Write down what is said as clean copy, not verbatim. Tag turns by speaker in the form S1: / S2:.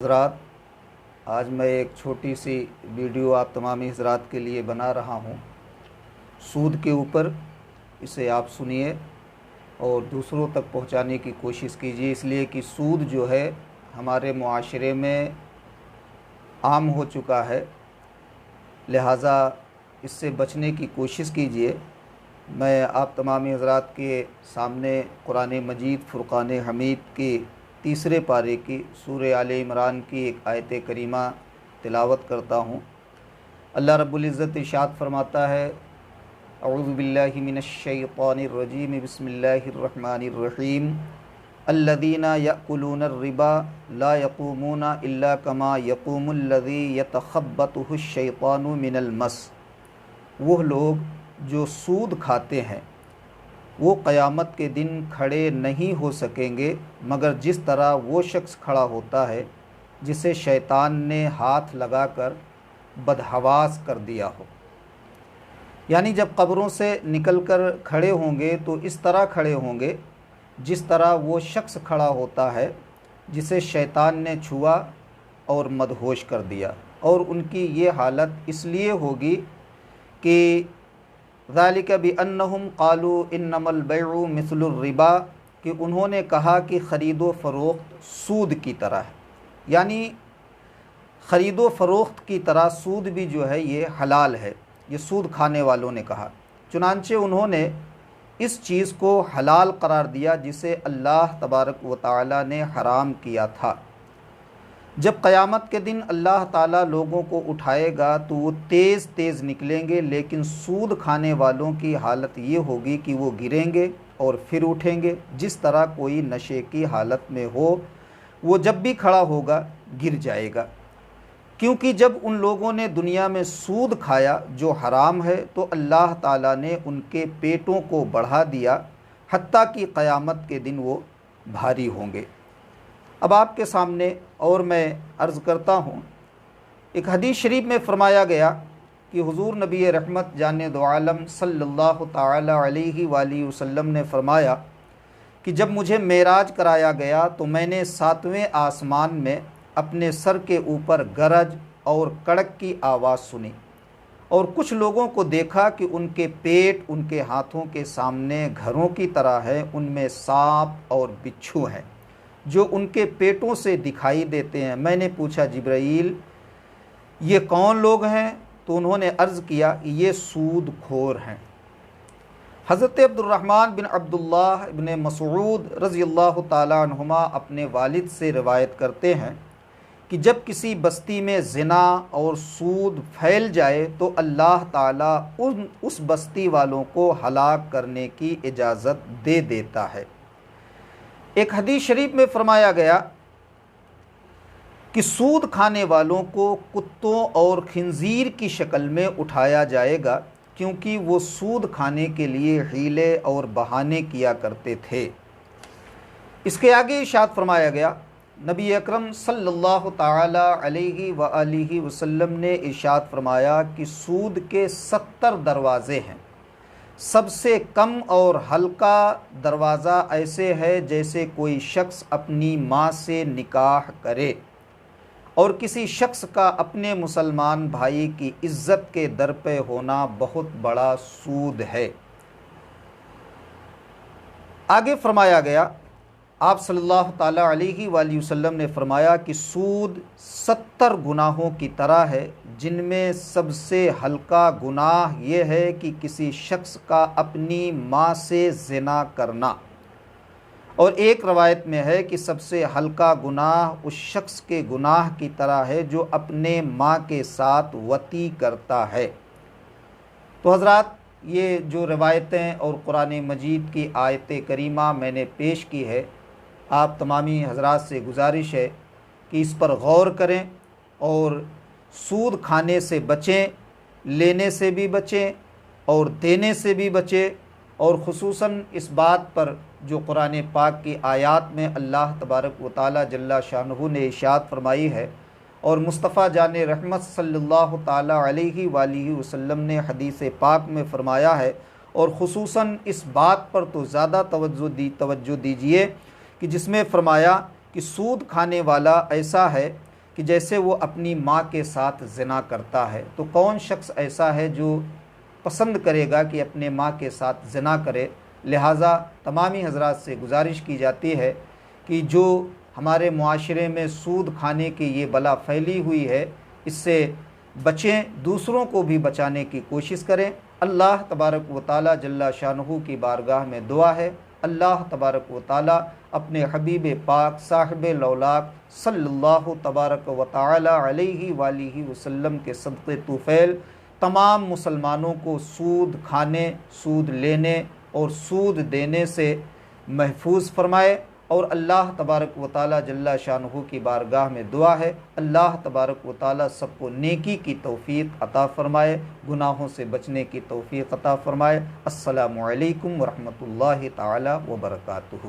S1: حضرات، آج میں ایک چھوٹی سی ویڈیو آپ تمامی حضرات کے لیے بنا رہا ہوں سود کے اوپر۔ اسے آپ سنیے اور دوسروں تک پہنچانے کی کوشش کیجیے، اس لیے کہ سود جو ہے ہمارے معاشرے میں عام ہو چکا ہے، لہٰذا اس سے بچنے کی کوشش کیجیے۔ میں آپ تمامی حضرات کے سامنے قرآن مجید فرقان حمید کے تیسرے پارے کی سورہ آل عمران کی ایک آیت کریمہ تلاوت کرتا ہوں۔ اللہ رب العزت ارشاد فرماتا ہے، اعوذ باللہ من الشیطان الرجیم، بسم اللہ الرحمن الرحیم، الذین یأکلون الربا لا یقومون الا کما یقوم الذی یتخبطہ الشیطان من المس۔ وہ لوگ جو سود کھاتے ہیں وہ قیامت کے دن کھڑے نہیں ہو سکیں گے مگر جس طرح وہ شخص کھڑا ہوتا ہے جسے شیطان نے ہاتھ لگا کر بدحواس کر دیا ہو۔ یعنی جب قبروں سے نکل کر کھڑے ہوں گے تو اس طرح کھڑے ہوں گے جس طرح وہ شخص کھڑا ہوتا ہے جسے شیطان نے چھوا اور مدہوش کر دیا، اور ان کی یہ حالت اس لیے ہوگی کہ ذالک بانہم قالوا انما البیع مثل الربا، کہ انہوں نے کہا کہ خرید و فروخت سود کی طرح ہے، یعنی خرید و فروخت کی طرح سود بھی جو ہے یہ حلال ہے، یہ سود کھانے والوں نے کہا۔ چنانچہ انہوں نے اس چیز کو حلال قرار دیا جسے اللہ تبارک و تعالی نے حرام کیا تھا۔ جب قیامت کے دن اللہ تعالیٰ لوگوں کو اٹھائے گا تو وہ تیز تیز نکلیں گے، لیکن سود کھانے والوں کی حالت یہ ہوگی کہ وہ گریں گے اور پھر اٹھیں گے، جس طرح کوئی نشے کی حالت میں ہو، وہ جب بھی کھڑا ہوگا گر جائے گا۔ کیونکہ جب ان لوگوں نے دنیا میں سود کھایا جو حرام ہے تو اللہ تعالیٰ نے ان کے پیٹوں کو بڑھا دیا، حتیٰ کہ قیامت کے دن وہ بھاری ہوں گے۔ اب آپ کے سامنے اور میں عرض کرتا ہوں، ایک حدیث شریف میں فرمایا گیا کہ حضور نبی رحمت جان دو عالم صلی اللہ تعالی علیہ وآلہ وسلم نے فرمایا کہ جب مجھے معراج کرایا گیا تو میں نے 7ویں آسمان میں اپنے سر کے اوپر گرج اور کڑک کی آواز سنی، اور کچھ لوگوں کو دیکھا کہ ان کے پیٹ ان کے ہاتھوں کے سامنے گھروں کی طرح ہے، ان میں سانپ اور بچھو ہیں جو ان کے پیٹوں سے دکھائی دیتے ہیں۔ میں نے پوچھا جبرائیل یہ کون لوگ ہیں؟ تو انہوں نے عرض کیا کہ یہ سود کھور ہیں۔ حضرت عبد الرحمن بن عبداللہ بن مسعود رضی اللہ تعالیٰ عنہما اپنے والد سے روایت کرتے ہیں کہ جب کسی بستی میں زنا اور سود پھیل جائے تو اللہ تعالیٰ اس بستی والوں کو ہلاک کرنے کی اجازت دے دیتا ہے۔ ایک حدیث شریف میں فرمایا گیا کہ سود کھانے والوں کو کتوں اور خنزیر کی شکل میں اٹھایا جائے گا، کیونکہ وہ سود کھانے کے لیے حیلے اور بہانے کیا کرتے تھے۔ اس کے آگے ارشاد فرمایا گیا، نبی اکرم صلی اللہ تعالی علیہ وآلہ وسلم نے ارشاد فرمایا کہ سود کے 70 دروازے ہیں، سب سے کم اور ہلکا دروازہ ایسے ہے جیسے کوئی شخص اپنی ماں سے نکاح کرے، اور کسی شخص کا اپنے مسلمان بھائی کی عزت کے در پہ ہونا بہت بڑا سود ہے۔ آگے فرمایا گیا، آپ صلی اللہ تعالیٰ علیہ وآلہ وسلم نے فرمایا کہ سود 70 گناہوں کی طرح ہے، جن میں سب سے ہلکا گناہ یہ ہے کہ کسی شخص کا اپنی ماں سے زنا کرنا، اور ایک روایت میں ہے کہ سب سے ہلکا گناہ اس شخص کے گناہ کی طرح ہے جو اپنے ماں کے ساتھ وطی کرتا ہے۔ تو حضرات، یہ جو روایتیں اور قرآن مجید کی آیت کریمہ میں نے پیش کی ہے، آپ تمامی حضرات سے گزارش ہے کہ اس پر غور کریں اور سود کھانے سے بچیں، لینے سے بھی بچیں اور دینے سے بھی بچیں، اور خصوصاً اس بات پر جو قرآن پاک کی آیات میں اللہ تبارک و تعالی جل شانہ نے ارشاد فرمائی ہے، اور مصطفیٰ جان رحمت صلی اللہ تعالی علیہ وآلہ وسلم نے حدیث پاک میں فرمایا ہے، اور خصوصاً اس بات پر تو زیادہ توجہ دیجیے کہ جس میں فرمایا کہ سود کھانے والا ایسا ہے کہ جیسے وہ اپنی ماں کے ساتھ زنا کرتا ہے، تو کون شخص ایسا ہے جو پسند کرے گا کہ اپنے ماں کے ساتھ زنا کرے؟ لہٰذا تمامی حضرات سے گزارش کی جاتی ہے کہ جو ہمارے معاشرے میں سود کھانے کی یہ بلا پھیلی ہوئی ہے، اس سے بچیں، دوسروں کو بھی بچانے کی کوشش کریں۔ اللہ تبارک و تعالی جل شانہ کی بارگاہ میں دعا ہے، اللہ تبارک و تعالی اپنے حبیب پاک صاحب لولاک صلی اللہ تبارک و تعالی علیہ وآلہ وسلم کے صدقے طفیل تمام مسلمانوں کو سود کھانے، سود لینے اور سود دینے سے محفوظ فرمائے، اور اللہ تبارک و تعالی جل شانہ کی بارگاہ میں دعا ہے اللہ تبارک و تعالی سب کو نیکی کی توفیق عطا فرمائے، گناہوں سے بچنے کی توفیق عطا فرمائے۔ السلام علیکم ورحمۃ اللہ تعالی وبرکاتہ۔